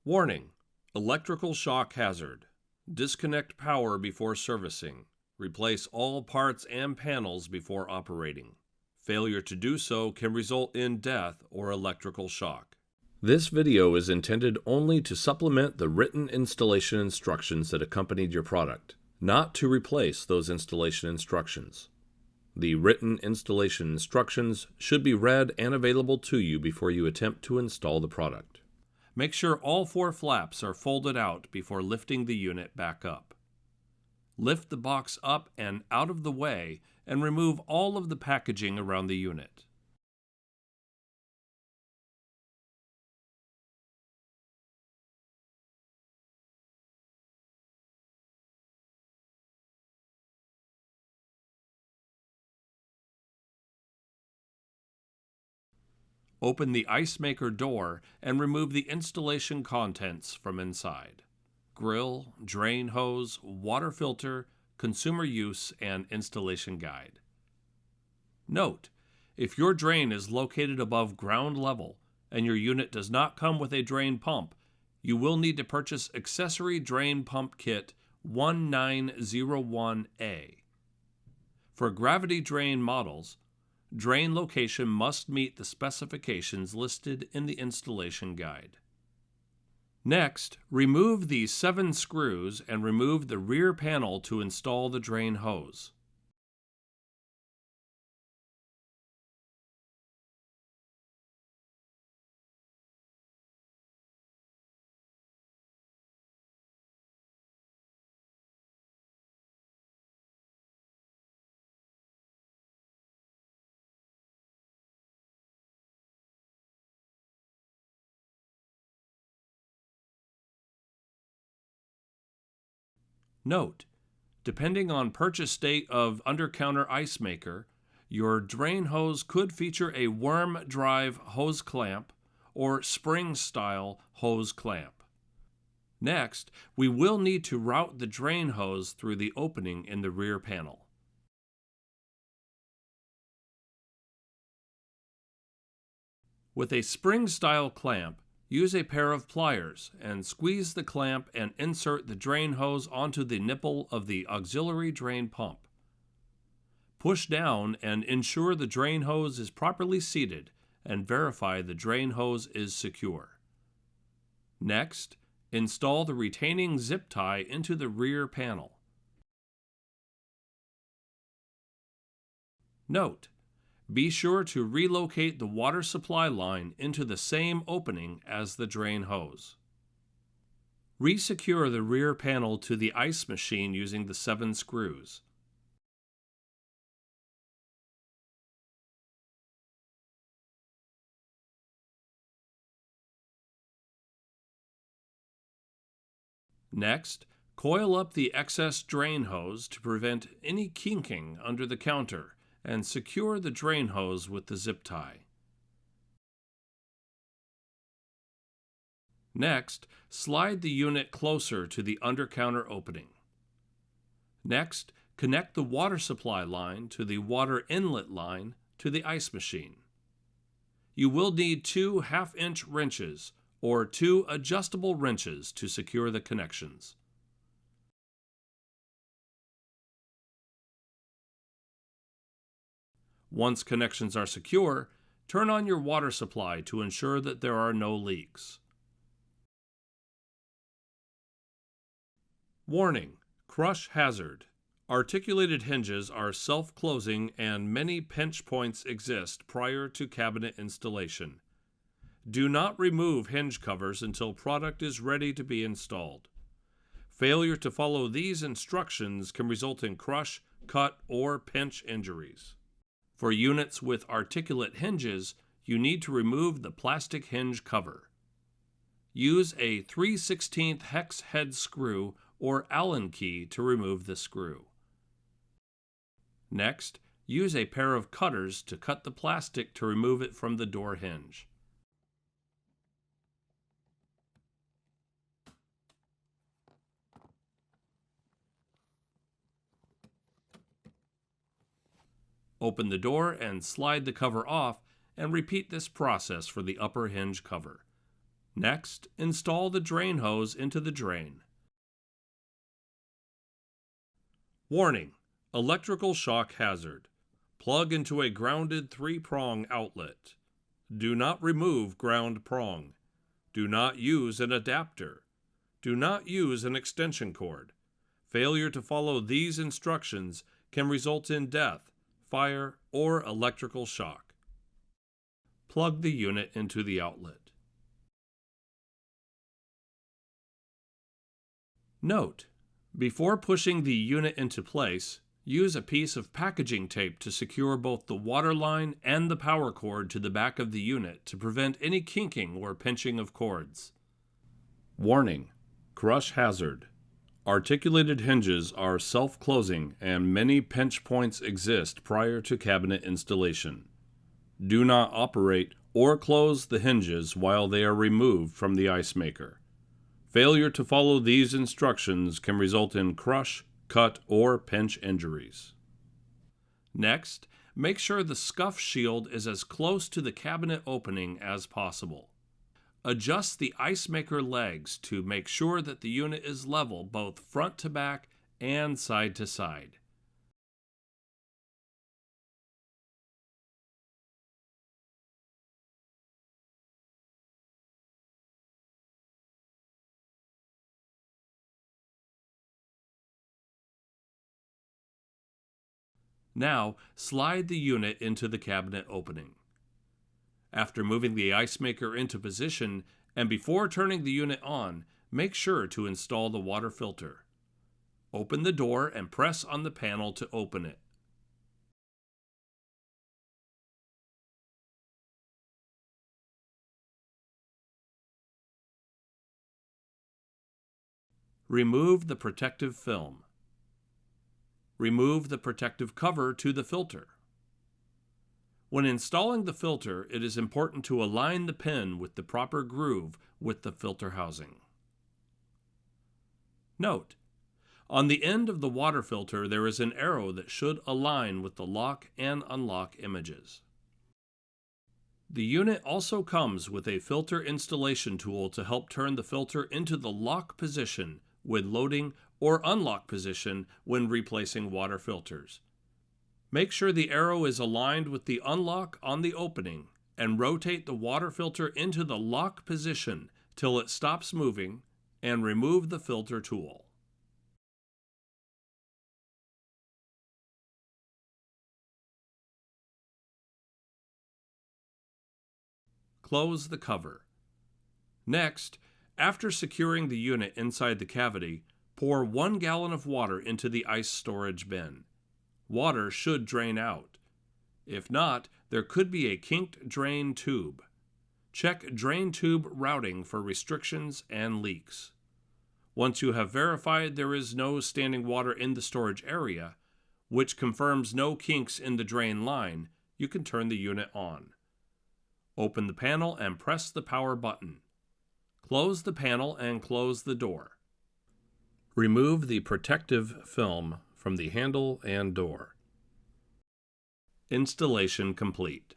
Warning: electrical shock hazard. Disconnect power before servicing. Replace all parts and panels before operating. Failure to do so can result in death or electrical shock. This video is intended only to supplement the written installation instructions that accompanied your product, not to replace those installation instructions. The written installation instructions should be read and available to you before you attempt to install the product. Make sure all 4 flaps are folded out before lifting the unit back up. Lift the box up and out of the way and remove all of the packaging around the unit. Open the ice maker door and remove the installation contents from inside: grill, drain hose, water filter, consumer use, and installation guide. Note: if your drain is located above ground level and your unit does not come with a drain pump, you will need to purchase Accessory Drain Pump Kit 1901A. For gravity drain models, drain location must meet the specifications listed in the installation guide. Next, remove the 7 screws and remove the rear panel to install the drain hose. Note: depending on purchase date of Undercounter ice maker, your drain hose could feature a worm drive hose clamp or spring-style hose clamp. Next, we will need to route the drain hose through the opening in the rear panel. With a spring-style clamp, use a pair of pliers and squeeze the clamp and insert the drain hose onto the nipple of the auxiliary drain pump. Push down and ensure the drain hose is properly seated and verify the drain hose is secure. Next, install the retaining zip tie into the rear panel. Note: be sure to relocate the water supply line into the same opening as the drain hose. Resecure the rear panel to the ice machine using the 7 screws. Next, coil up the excess drain hose to prevent any kinking under the counter and secure the drain hose with the zip tie. Next, slide the unit closer to the undercounter opening. Next, connect the water supply line to the water inlet line to the ice machine. You will need 2 half-inch wrenches or 2 adjustable wrenches to secure the connections. Once connections are secure, turn on your water supply to ensure that there are no leaks. Warning: crush hazard. Articulated hinges are self-closing and many pinch points exist prior to cabinet installation. Do not remove hinge covers until product is ready to be installed. Failure to follow these instructions can result in crush, cut, or pinch injuries. For units with articulate hinges, you need to remove the plastic hinge cover. Use a 3/16 hex head screw or Allen key to remove the screw. Next, use a pair of cutters to cut the plastic to remove it from the door hinge. Open the door and slide the cover off, and repeat this process for the upper hinge cover. Next, install the drain hose into the drain. Warning: electrical shock hazard. Plug into a grounded 3-prong outlet. Do not remove ground prong. Do not use an adapter. Do not use an extension cord. Failure to follow these instructions can result in death, fire, or electrical shock. Plug the unit into the outlet. Note: before pushing the unit into place, use a piece of packaging tape to secure both the water line and the power cord to the back of the unit to prevent any kinking or pinching of cords. Warning: crush hazard. Articulated hinges are self-closing and many pinch points exist prior to cabinet installation. Do not operate or close the hinges while they are removed from the ice maker. Failure to follow these instructions can result in crush, cut, or pinch injuries. Next, make sure the scuff shield is as close to the cabinet opening as possible. Adjust the ice maker legs to make sure that the unit is level both front to back and side to side. Now, slide the unit into the cabinet opening. After moving the ice maker into position and before turning the unit on, make sure to install the water filter. Open the door and press on the panel to open it. Remove the protective film. Remove the protective cover to the filter. When installing the filter, it is important to align the pin with the proper groove with the filter housing. Note: on the end of the water filter there is an arrow that should align with the lock and unlock images. The unit also comes with a filter installation tool to help turn the filter into the lock position when loading or unlock position when replacing water filters. Make sure the arrow is aligned with the unlock on the opening and rotate the water filter into the lock position till it stops moving and remove the filter tool. Close the cover. Next, after securing the unit inside the cavity, pour 1 gallon of water into the ice storage bin. Water should drain out. If not, there could be a kinked drain tube. Check drain tube routing for restrictions and leaks. Once you have verified there is no standing water in the storage area, which confirms no kinks in the drain line, you can turn the unit on. Open the panel and press the power button. Close the panel and close the door. Remove the protective film from the handle and door. Installation complete.